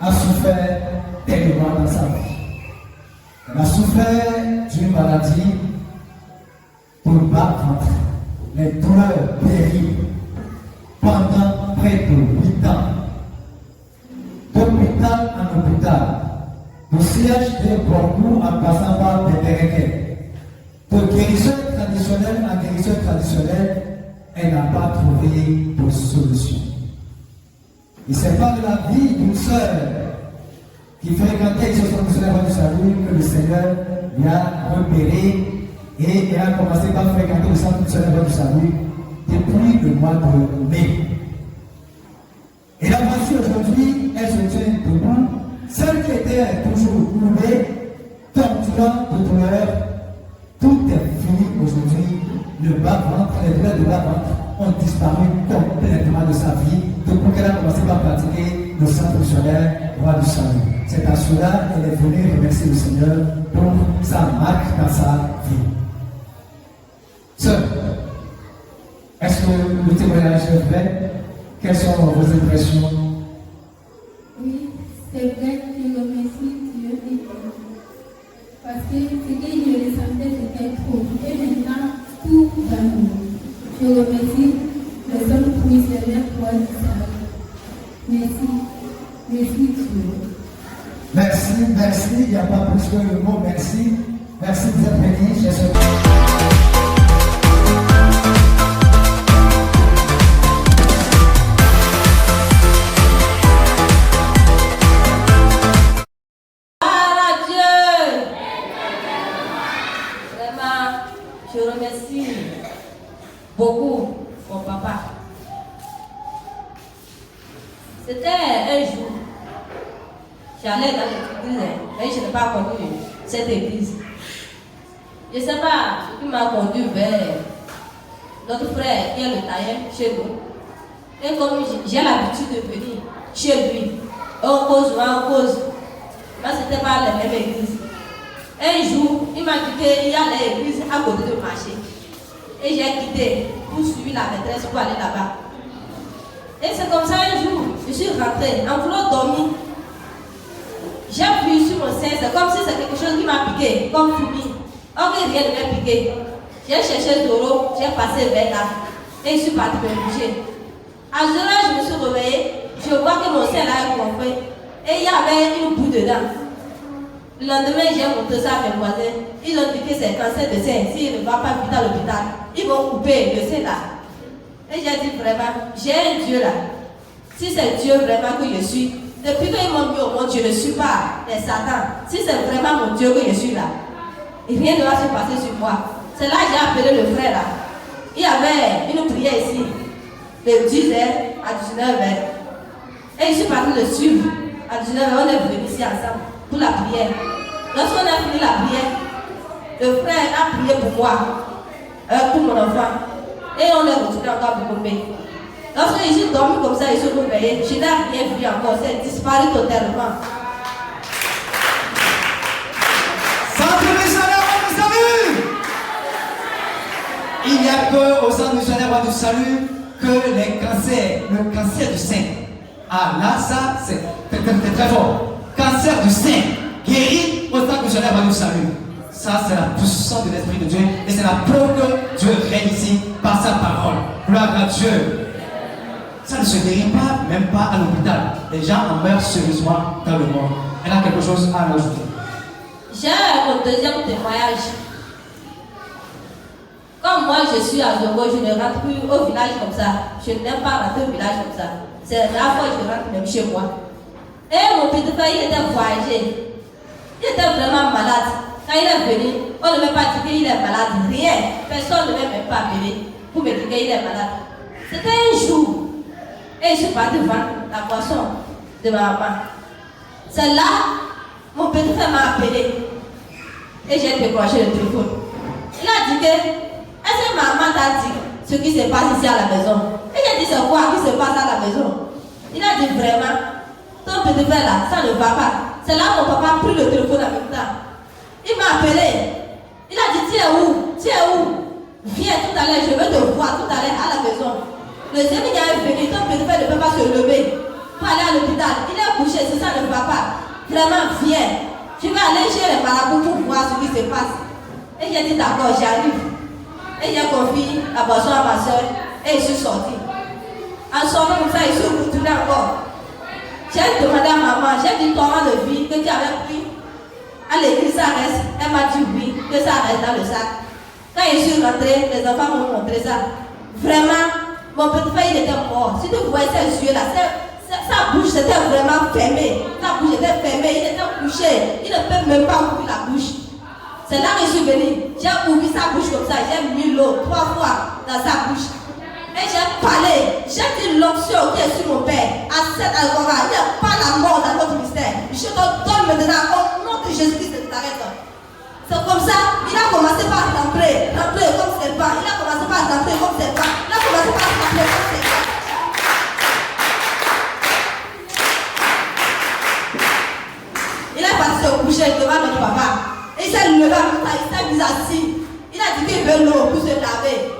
a souffert tellement dans sa vie. Elle a souffert d'une maladie pour battre les douleurs terribles pendant près de 8 ans. D'hôpital en hôpital, du siège de Bordeaux en passant par Pépereke, de guérison traditionnelle en guérison traditionnelle, elle n'a pas trouvé de solution. Et c'est pas de la vie d'une sœur qui fréquentait les choses du salut que le Seigneur lui a repéré et elle a commencé par fréquenter le centre missionnaire du salut depuis le mois de mai. Et la voici aujourd'hui, elle se tient debout, celle qui était toujours courbée, torturant de douleur, tout est fini aujourd'hui. Le bas-ventre, les douleurs de bas-ventre ont disparu complètement de sa vie depuis qu'elle a commencé par pratiquer le centre missionnaire Roi du Salut. C'est à cela qu'elle est venue remercier le Seigneur pour sa marque dans sa vie. Sœur, est-ce que le témoignage est vrai? Quelles sont vos impressions? Oui, c'est vrai que je remercie Dieu et Dieu. Parce que ce que je ressentais, c'était trop. Et maintenant, tout va mieux. Je remercie le centre missionnaire pour ça. Merci. Merci Dieu. Merci. Il n'y a pas plus que le mot merci. Merci de vous être bénis, Jésus. Je remercie beaucoup mon papa. C'était un jour, j'allais dans l'église, mais je n'ai pas connu cette église. Je ne sais pas ce qui m'a conduit vers notre frère qui est le tailleur chez nous. Et comme j'ai l'habitude de venir chez lui, on cause. Moi, ce n'était pas la même église. Un jour, il m'a dit qu'il y a l'église à côté du marché. Et j'ai quitté pour suivre la maîtresse pour aller là-bas. Et c'est comme ça un jour, je suis rentrée, en voulant dormir. J'ai vu sur mon sein, c'est comme si c'est quelque chose qui m'a piqué, comme fourmi. Or, rien ne m'a piqué. J'ai cherché le taureau, j'ai passé vers là. Et je suis partie me bouger. À ce moment-là, je me suis réveillée, je vois que mon sein là est gonflé. Et il y avait une boue dedans. Le lendemain, j'ai montré ça à mes voisins. Ils ont dit que c'est cancer de sein. S'il ne va pas vite à l'hôpital, ils vont couper le sein là. Et j'ai dit vraiment, j'ai un Dieu là. Si c'est Dieu vraiment que je suis, depuis qu'ils m'ont mis au monde, je ne suis pas les Satan. Si c'est vraiment mon Dieu que je suis là, rien ne va se passer sur moi. C'est là que j'ai appelé le frère là. Il y avait une prière ici, de 10h à 19h. Et je suis parti le suivre. À 19h, on est venus ici ensemble pour la prière. Lorsqu'on a fini la prière, le frère a prié pour moi, pour mon enfant. Et on est retourné encore pour combien. Lorsque je suis dormi comme ça, je suis réveillé, je n'ai rien vu encore, c'est disparu totalement. Centre missionnaire Roi du Salut! Il n'y a que au centre missionnaire Roi du Salut que les cancers, le cancer du sein. Ah là, ça, c'est très fort. Cancer du sein, guéri au centre missionnaire Roi du Salut. Ça, c'est la puissance de l'Esprit de Dieu. Et c'est la preuve que Dieu règne ici par sa parole. Gloire à Dieu. Ça ne se guérit pas, même pas à l'hôpital. Les gens en meurent sérieusement dans le monde. Elle a quelque chose à ajouter. J'ai mon deuxième témoignage. Comme moi, je suis à Zongo, je ne rentre plus au village comme ça. Je n'aime pas rentrer au village comme ça. C'est la fois que je rentre même chez moi. Et mon petit frère, il était voyagé. Il était vraiment malade. Quand il est venu, on ne m'a pas dit qu'il est malade. Rien. Personne ne m'a même pas appelé pour me dire qu'il est malade. C'était un jour. Et je suis partie vendre la boisson de ma maman. C'est là, mon petit frère m'a appelé. Et j'ai décroché le téléphone. Il a dit que, est-ce que maman t'a dit ce qui se passe ici à la maison? Et j'ai dit, c'est quoi qui se passe à la maison? Il a dit, vraiment, ton petit frère là, ça ne va pas. C'est là que mon papa a pris le téléphone en même temps. Il m'a appelé. Il a dit, tu es où? Tu es où? Viens tout à l'heure, je veux te voir tout à l'heure à la maison. Le Seigneur est venu, ton petit frère ne peut pas se lever. Pour faut aller à l'hôpital. Il est couché, c'est ça le papa. Vraiment, viens. Je vais aller chez les marabouts pour voir ce qui se passe. Et j'ai dit d'accord, j'arrive. Et j'ai confié la boisson à ma soeur et je suis sortie. En sortant comme ça, je suis retournée encore. J'ai demandé à maman, j'ai dit comment de vie que tu avais pris à l'église, ça reste. Elle m'a dit oui, que ça reste dans le sac. Quand je suis rentrée, les enfants m'ont montré ça. Vraiment, mon petit frère il était mort. Si tu voyais ses yeux là, sa bouche était vraiment fermée. Sa bouche était fermée, il était couché. Il ne peut même pas ouvrir la bouche. C'est là que je suis venue. J'ai ouvert sa bouche comme ça. J'ai mis l'eau 3 fois dans sa bouche. Et j'ai parlé. J'ai dit l'onction qui est sur mon père. À cet endroit-là, il n'y a pas la mort dans notre mystère. Je te donne maintenant au nom de Jésus-Christ de Nazareth. C'est comme ça. Il a commencé par rentrer comme c'est pas. Il a commencé par rentrer comme c'est pas. Il a commencé par rentrer comme c'est pas. Il est parti se coucher devant notre papa. Et il s'est levé à il s'est mis assis. Il a dit qu'il veut l'eau pour se laver.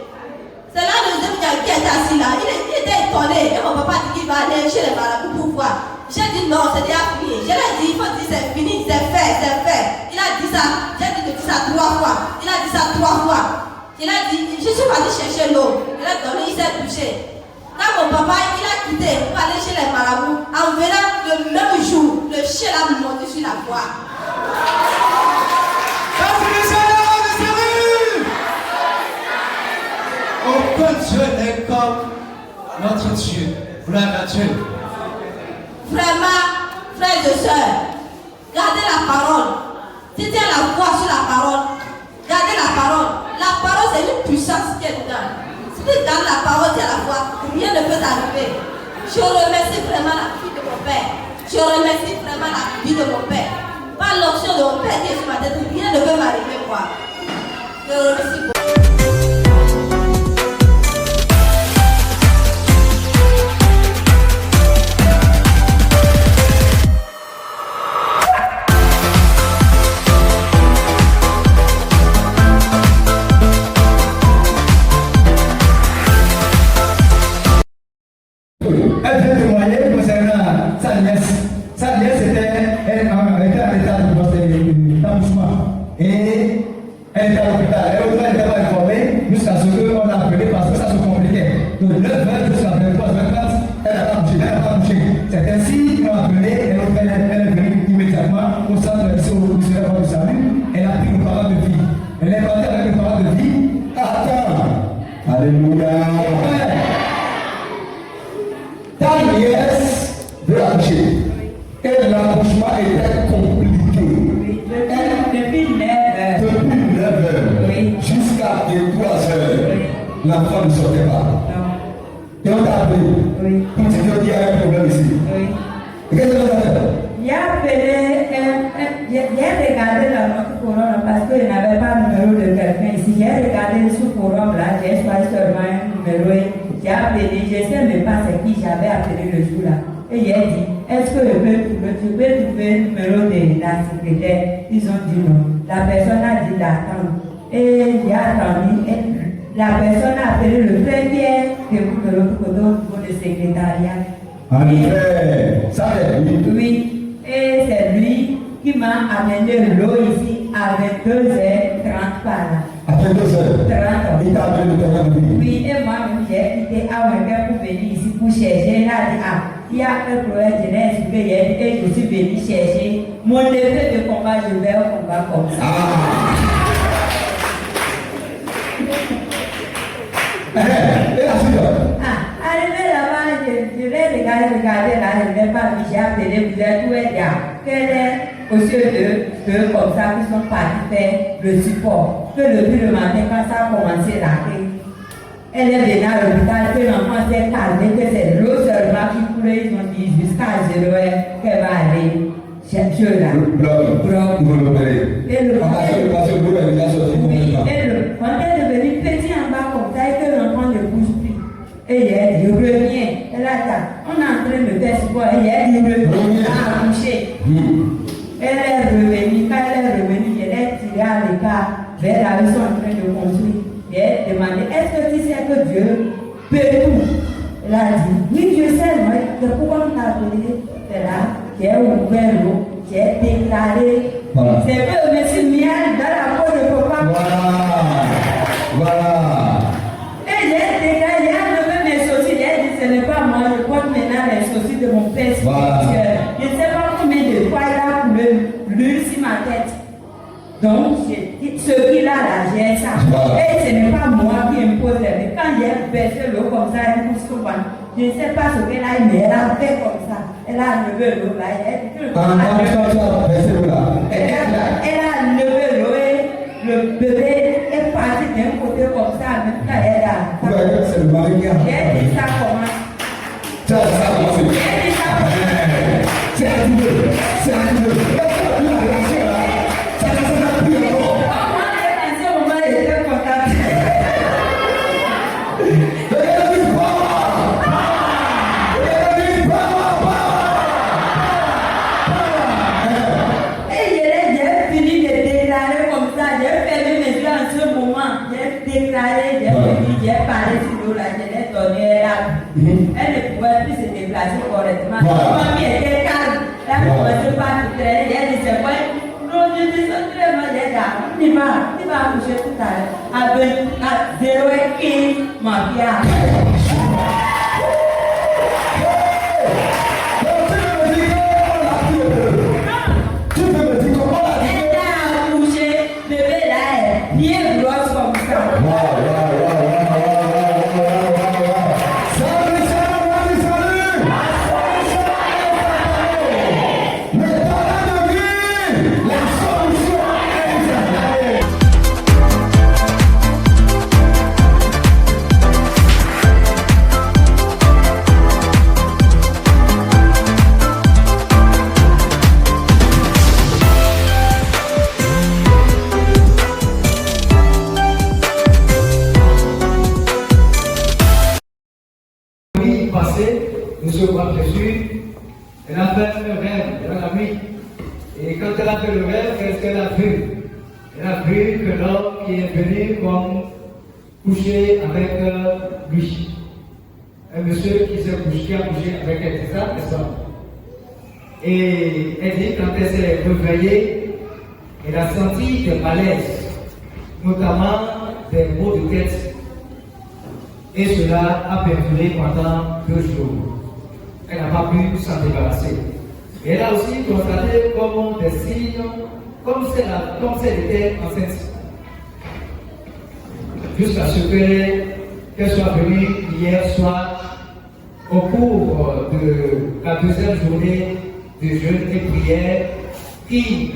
C'est là le deuxième qui était assis là. Il était étonné. Et mon papa dit qu'il va aller chez les marabouts pour voir. J'ai dit non, c'est déjà fini. Je lui ai dit, il faut dire c'est fini, c'est fait, c'est fait. Il a dit ça. J'ai dit de dire ça 3 fois. Il a dit ça 3 fois. Il a dit, je suis parti chercher l'eau. Il a donné, il s'est touché. Quand mon papa il a quitté pour aller chez les marabouts, en venant le même jour, le chien a monté sur la voie. Aucun Dieu n'est comme notre Dieu, frère Mathieu. Vraiment, frères et sœurs, gardez la parole. Si tu as la foi sur la parole, gardez la parole. La parole, c'est une puissance qui est dedans. Si tu gardes la parole, tu as la foi, rien ne peut t'arriver. Je remercie vraiment la vie de mon père. Je remercie vraiment la vie de mon père. Par l'option de mon père qui est sur ma tête, rien ne peut m'arriver, quoi. Je remercie beaucoup. Elle vient témoigner concernant sa nièce. Sa nièce était en état d'accouchement. Et elle était à l'hôpital. Elle n'était pas informée jusqu'à ce qu'on l'a appelé parce que ça se compliquait. Donc 9h jusqu'à 23h30, elle n'a pas bougé. C'est ainsi qu'ils l'ont appelée. Elle est venue immédiatement au centre ici au missionnaire du salut. Elle a pris le parent de vie. Elle est partie avec le parent de vie. Attends. Alléluia. Ta nièce veut accoucher. Et l'accouchement était compliqué. Depuis 9 heures jusqu'à 23h, l'enfant ne sortait pas. Et on t'a appelé. Pour te dire qu'il y a un problème ici. Et qu'est-ce que tu as fait? J'ai regardé dans notre forum parce qu'il n'avait pas de numéro de quelqu'un ici. J'ai regardé ce forum là, j'ai choisi seulement un numéro. J'ai appelé, je ne sais même pas c'est qui j'avais appelé le jour là. Et j'ai dit, est-ce que tu peux trouver le numéro de la secrétaire? Ils ont dit non. La personne a dit d'attendre. Et j'ai attendu. Et la personne a appelé le premier de l'autre côté au niveau du secrétariat. En effet, ça c'est lui. Oui. Et c'est lui qui m'a amené l'eau ici à 22h30 par là. À 22h30. Il t'a appelé le terrain de lui. Oui, et moi-même j'ai quitté Aouéga pour venir ici pour chercher. Il a dit, il y a un problème, je l'ai expliqué hier et je suis venu chercher mon effet de combat, je vais au combat comme ça. Et la suite? Arrivé là-bas, je vais regarder là, je ne vais pas vu, j'ai appelé, vous êtes où est là? Quel est au lieu de comme ça qui sont partis faire le support? Que depuis le matin, quand ça a commencé là, elle est venue à l'hôpital, que l'enfant s'est calmé, que c'est l'eau seulement qui coulait, ils ont dit jusqu'à 0h qu'elle va aller chercher là. Bloc. Vous l'opérez. Et le parce que le bloc est déjà sorti pour oui, et quand elle est devenue petit en bas comme ça, et que l'enfant ne bouge plus. Et elle dit, reviens. Elle a dit, on est en train de faire support. Et elle dit, reviens, à accoucher. Elle est revenue, quand elle est revenue, elle est tirée à l'écart vers la maison en train de construire. Et elle demandait, est-ce que tu sais que Dieu peut tout? Elle a dit, oui, je sais, mais pourquoi on t'a appelé? C'est là, j'ai ouvert l'eau, j'ai déclaré. Voilà. C'est que monsieur Miel dans la peau de papa. Voilà. Et j'ai déclaré, il a levé mes sourcils, il a dit, ce n'est pas moi, je porte maintenant les sourcils de mon père spirituel. Je ne sais pas combien de fois il a coulé l'huile sur ma tête. Donc, ce qu'il a là, j'ai ça. Voilà. Et ce n'est pas moi qui impose, mais quand j'ai versé l'eau comme ça, elle pousse comme ça. Je ne sais pas ce qu'elle a aimé, elle a fait comme ça. Elle a levé l'eau là, elle a levé l'eau et le bébé est parti d'un côté comme ça, maintenant elle a. C'est le mari qui a. J'ai dit ça comment? C'est j'ai parlé sur l'eau là, je l'ai donné là. Elle ne pouvait plus se déplacer correctement. Ma fille était calme. Elle ne commençait pas à me traîner. Elle disait, ouais, non, je dis ça très mal. Elle dit, tu vas accoucher tout à l'heure. À 0 et 15, ma fille a. Monsieur Jésus, elle a fait un rêve dans la nuit. Et quand elle a fait le rêve, qu'est-ce qu'elle a vu? Elle a vu que l'homme qui est venu comme coucher avec lui. Un monsieur qui a couché avec elle, c'est ça, n'est-ce pas? Et elle dit, quand elle s'est réveillée, elle a senti des malaises, notamment des maux de tête. Et cela a perduré pendant 2 jours. Elle n'a pas pu s'en débarrasser. Et elle a aussi constaté comme des signes, comme si elle était enceinte. Jusqu'à ce qu'elle soit venue hier soir au cours de la 2e journée de jeûne et prière qui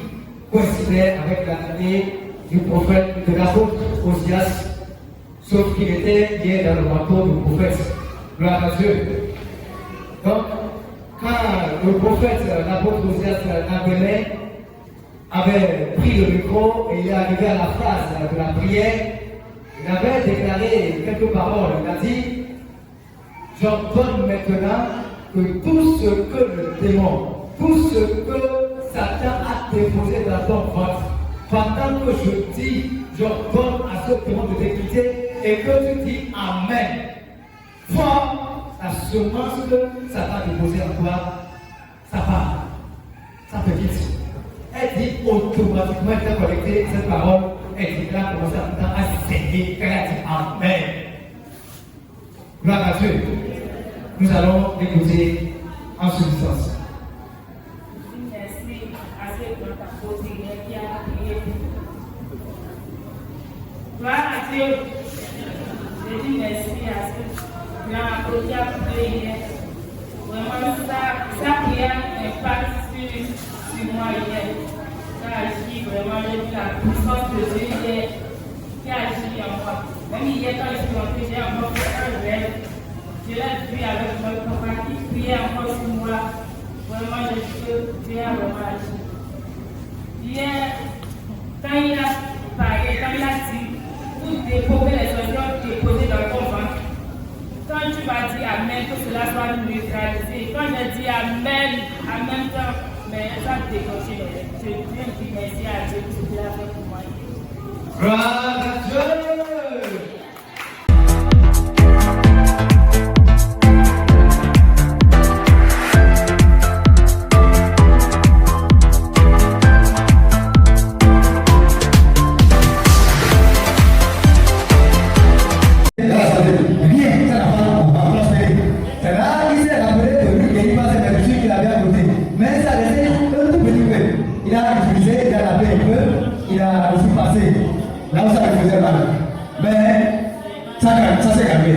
coïncidait avec l'année du prophète, de l'apôtre Osias, sauf qu'il était lié dans le manteau du prophète. Gloire à Dieu. Donc, quand le prophète, l'apôtre Osias avait pris le micro et il est arrivé à la phrase de la prière, il avait déclaré quelques paroles. Il a dit, j'ordonne maintenant que tout ce que le démon, tout ce que Satan a déposé dans ton ventre, pendant que je dis, j'ordonne à ce démon de te quitter et que tu dis Amen. Fort, la semence que Satan a déposée en toi, ça part, ça peut vite. Elle dit automatiquement, elle a collecté cette parole, elle dit là, commence à saigner, elle a dit Amen. Gloire à Dieu. Nous allons l'écouter en substance. Merci à ceux qui ont apporté qui a prié. Gloire à Dieu. Je dis merci à ceux qui ont apporté prière. Vraiment, sa prière impacte sur moi hier. Ça agit vraiment, j'ai vu la puissance de Dieu hier qui agit en moi. Même hier, quand je suis rentré, j'ai encore fait un rêve. Je l'ai vu avec mon papa qui priait encore sur moi. Vraiment, je sais que Dieu a vraiment agi. Hier, quand il a parlé, quand il a dit, vous déposez les oignons déposés dans ton ventre. Quand tu vas dire Amen, que cela soit neutralisé. Quand je dis Amen, en même temps, mais ça me déclenche. Je dis merci à Dieu pour ce qu'il a fait pour moi. Gloire à Dieu. Ça s'est calmé.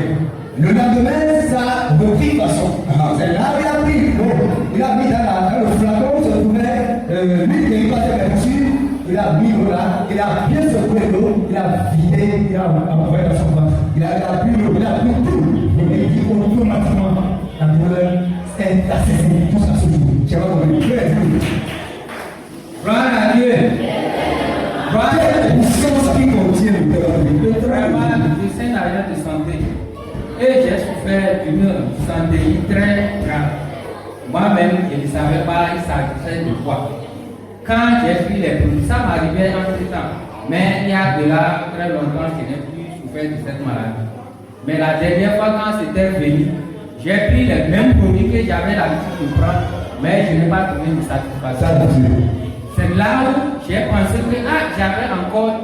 Le lendemain, ça a repris façon. C'est là où il a pris l'eau. Il a mis dans le flacon, se trouvait l'huile qui est passée là-dessus. Il a mis l'eau là, il a bien secoué l'eau, il a vidé, il a envoyé dans son ventre. Il a pris l'eau, il a pris tout. Et il dit automatiquement, la douleur est assaisonnée, tout ça se joue. Tu vas voir le cœur. Gloire à Dieu. Gloire à Dieu. Vraiment, je suis un agent de santé. Et j'ai souffert d'une santé très grave. Moi-même, je ne savais pas qu'il s'agissait de quoi. Quand j'ai pris les produits, ça m'arrivait entre temps. Mais il y a de là très longtemps que je n'ai plus souffert de cette maladie. Mais la dernière fois, quand c'était venu, j'ai pris les mêmes produits que j'avais l'habitude de prendre, mais je n'ai pas trouvé de satisfaction. C'est là où j'ai pensé que j'avais encore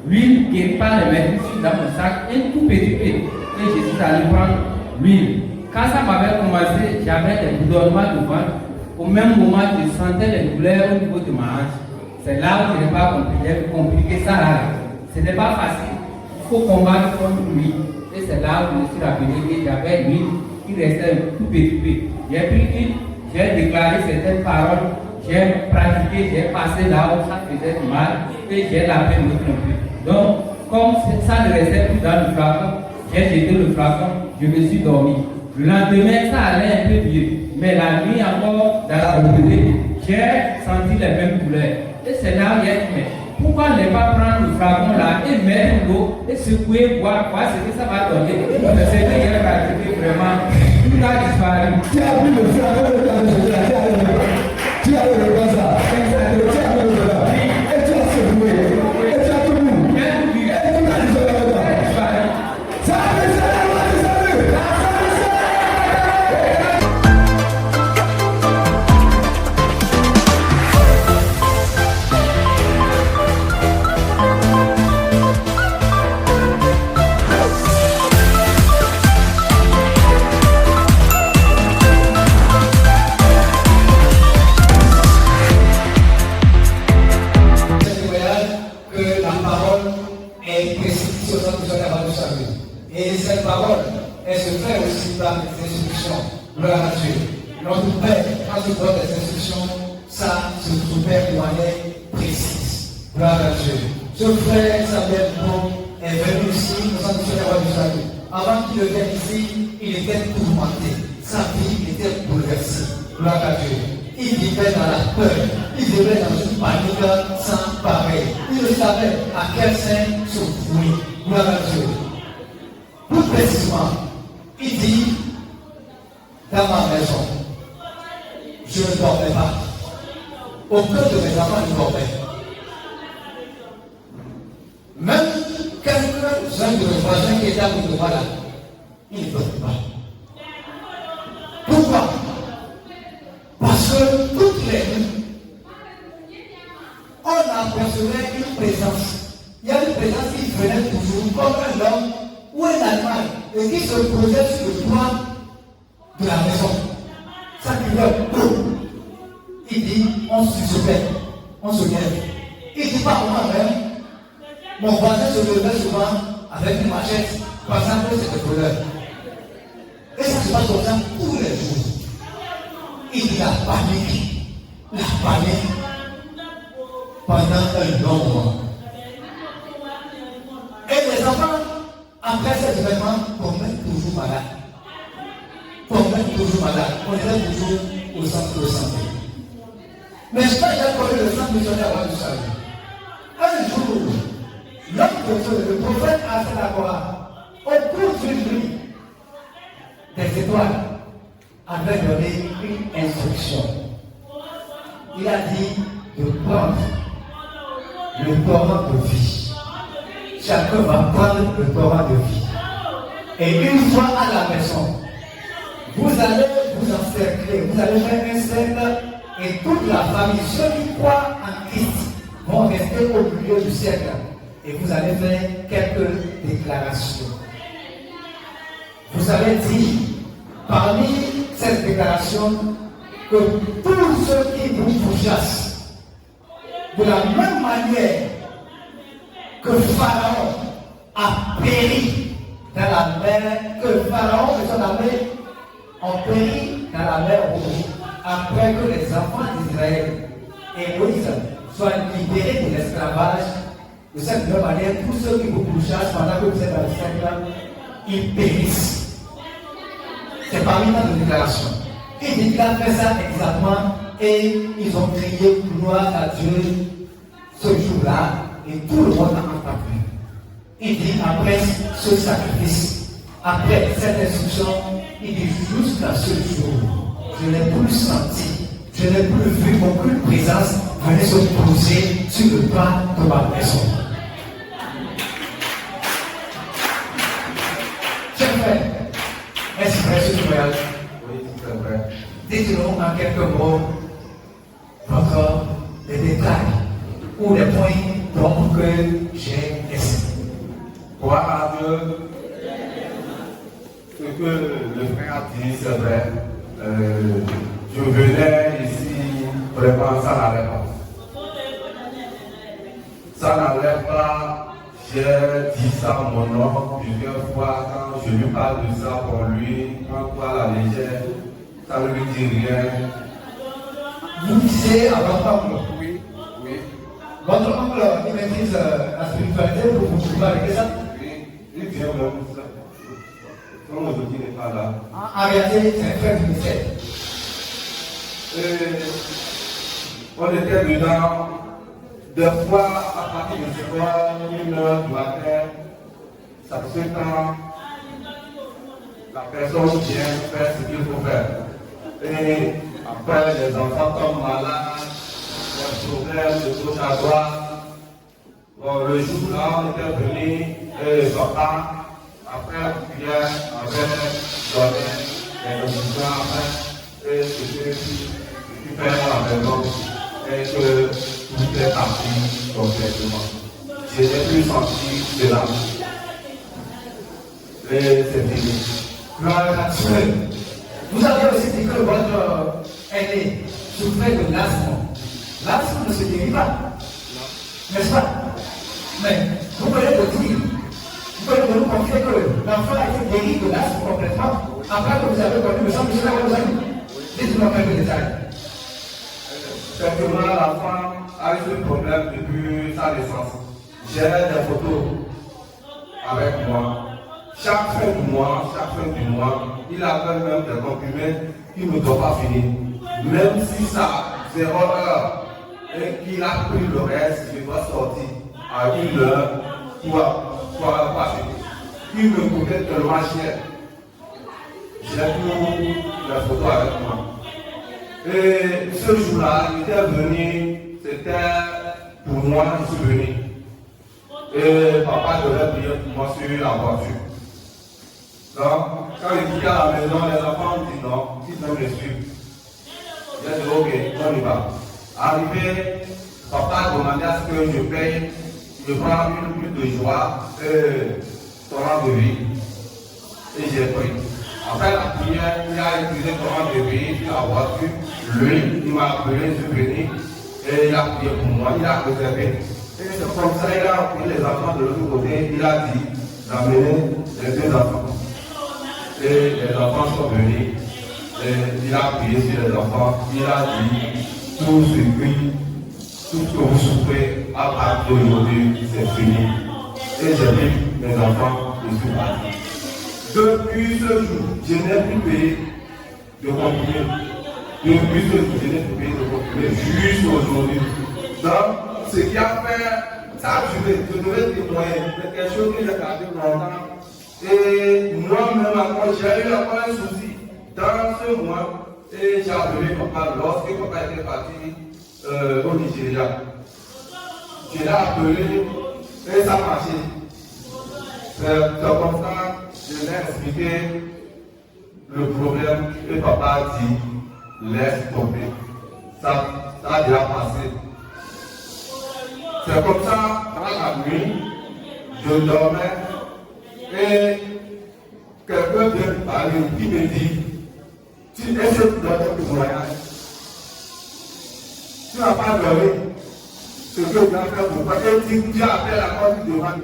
l'huile qui pas les mettre dans mon sac, un tout petit peu. Et je suis allé prendre l'huile. Quand ça m'avait commencé, j'avais des bourdonnements de ventre. Au même moment, je sentais les douleurs au niveau de ma hanche. C'est là où je n'ai pas compliqué ça là. Ce n'est pas facile. Il faut combattre contre lui. Et c'est là où je me suis rappelé que j'avais l'huile qui restait un tout petit peu. J'ai pris l'huile, j'ai déclaré certaines paroles, j'ai pratiqué, j'ai passé là où ça faisait mal et j'ai lavé l'autre un peu. Donc, comme ça ne restait plus dans le flacon, j'ai jeté le flacon, je me suis dormi. Le lendemain, ça allait un peu mieux. Mais la nuit encore, dans la journée, j'ai senti les mêmes douleurs. Et c'est là où j'ai dit, mais pourquoi ne pas prendre le flacon là et mettre l'eau et secouer, voir ce que ça va donner. C'est que j'ai pratiqué vraiment, tout a disparu. Tu as pris le flacon de ta maison, tu as le ça. Et tu as secoué. Et tu as tout le monde. Et tu as disparu. Ça a fait ça, et cette parole, elle se fait aussi par les instructions. Gloire à Dieu. Notre Père, quand il donne des instructions, ça se fait de manière précise. Gloire à Dieu. Ce frère Samuel Bon est venu ici, au centre de la du salut. Avant qu'il ne vienne ici, il était tourmenté. Sa vie était bouleversée. Gloire à Dieu. Il vivait dans la peur. Il vivait dans une panique sans pareil. Il ne savait à quel sein se vouer. Gloire à Dieu. Plus précisément, il dit, dans ma maison, je ne dormais pas. Aucun de mes enfants ne dormait. Même quelqu'un de mes voisins qui était à côté de moi là, il ne dormait pas. Pourquoi? Parce que toutes les nuits, on apercevait une présence. Il y a une présence qui venait toujours comme un homme ou un animal et qui se posait sur le toit de la maison. Ça criait. Il dit, on se lève. Il dit pas moi-même. Mon voisin se levait souvent avec une machette, pensant que c'était voleur. Et ça se passe comme ça tous les jours. Il dit la panique pendant un long moment. Et les enfants, après cet événement, tombaient toujours malades. On était toujours au centre de santé. Mais je n'ai pas connu le centre missionnaire du salut. Un jour, le prophète a fait la au cours d'une nuit, des étoiles avait donné une instruction. Il a dit de prendre le torrent de vie. Chacun va prendre le torrent de vie. Et une fois à la maison, vous allez vous encercler, vous allez faire un cercle et toute la famille, ceux qui croient en Christ, vont rester au milieu du cercle. Et vous allez faire quelques déclarations. Vous allez dire, parmi cette déclaration, que tous ceux qui vous pourchassent, de la même manière que Pharaon a péri dans la mer, que Pharaon et son armée ont péri dans la mer Rouge, après que les enfants d'Israël et Moïse soient libérés de l'esclavage. De cette même manière, tous ceux qui vous pourchassent pendant que vous êtes dans le cercle, ils périssent. C'est parmi notre déclaration. Il dit qu'il a fait ça exactement et ils ont crié gloire à Dieu ce jour-là et tout le monde a entendu. Il dit après ce sacrifice, après cette instruction, il dit jusqu'à ce jour, je n'ai plus senti, je n'ai plus vu aucune présence venir se poser sur le pas de ma maison. Chers frères, est-ce vrai ce voyage? Oui, c'est vrai. Dites-nous en quelques mots encore des détails ou des points donc que j'ai laissés. Gloire à Dieu. Ce que le frère a dit, c'est vrai. Je venais ici, vraiment, ça n'allait pas. Ça n'allait pas. J'ai dit ça à mon homme plusieurs fois quand je lui parle de ça pour lui, quand toi la légère, ça ne lui dit rien. Vous disiez à votre oncle. Oui, oui. Votre oncle, il maîtrise la spiritualité pour vous trouver avec ça? Oui, il vient même ça. Comme aujourd'hui n'est pas là. En réalité, c'est un frère du mystère. On était dedans, des fois à partir de 1h du matin, ça se fait quand la personne vient faire ce qu'il faut faire. Et après, les enfants tombent malades, les problèmes de gauche à droite. Bon, le jour-là, on était venu, et papa, après la prière, avait donné les résultats après, et c'était super à la maison, et que tout est parti complètement. Je n'ai plus senti de l'amour. Et c'est fini. Gloire à Dieu. Vous avez aussi dit que votre aîné souffrait de l'asthme. L'asthme ne se guérit pas. N'est-ce pas? Mais vous pouvez le dire. Vous pouvez nous confier que l'enfant a été guéri de l'asthme complètement après que vous avez connu le sang de cela vos amis. Dites-nous quelques détails. Certainement, la femme a eu ce problème depuis sa naissance. J'ai des photos avec moi. Chaque fin du mois, il avait même des comprimés qui ne doivent pas finir. Même si ça, 0 heure, et qu'il a pris le reste, il doit sortir à 1 heure pour passer. Il me coûtait tellement cher. J'ai pris les photos avec moi. Et ce jour-là, il était venu, c'était pour moi, je suis venu. Et papa devait prier pour moi sur la voiture. Donc, quand il dit à la maison, les enfants me disent non, ils doivent me suivre. J'ai dit ok, on y va. Arrivé, papa demandait à ce que je paye, je prends une bulle de joie, torrent de vie. Et j'ai pris. Après la prière, il a utilisé torrent de vie sur la voiture. Lui, il m'a appelé, je suis venu, et il a prié pour moi, il a réservé. Et c'est comme ça, il a pris les enfants de l'autre côté, il a dit d'amener les 2 enfants. Et les enfants sont venus, et il a prié sur les enfants, il a dit, tout ce que vous souffrez à partir d'aujourd'hui, c'est fini. Et j'ai dit, mes enfants, je suis parti. Depuis ce jour, je n'ai plus payé de comprimé. Depuis ce jour, je n'ai plus payé de comprimé, juste aujourd'hui. Donc, ce qui a fait, ça a duré, je devais témoigner, c'est quelque chose que j'ai gardé longtemps. Et moi-même, encore, j'ai eu encore un souci dans ce mois. Et j'ai appelé papa lorsque papa était parti au Nigeria. Je l'ai appelé et ça a marché. C'est comme ça, je l'ai expliqué le problème et papa a dit laisse tomber. Ça a déjà passé. C'est comme ça, dans la nuit, je dormais. Et quelqu'un vient me parler qui me dit, tu es ce de voyage. Tu n'as pas dormi. Ce que tu as fait pour toi, et tu as fait la porte devant.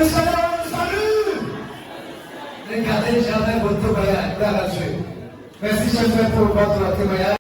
le salut. Regardez jamais votre témoignage. Merci, chers frères, pour votre témoignage.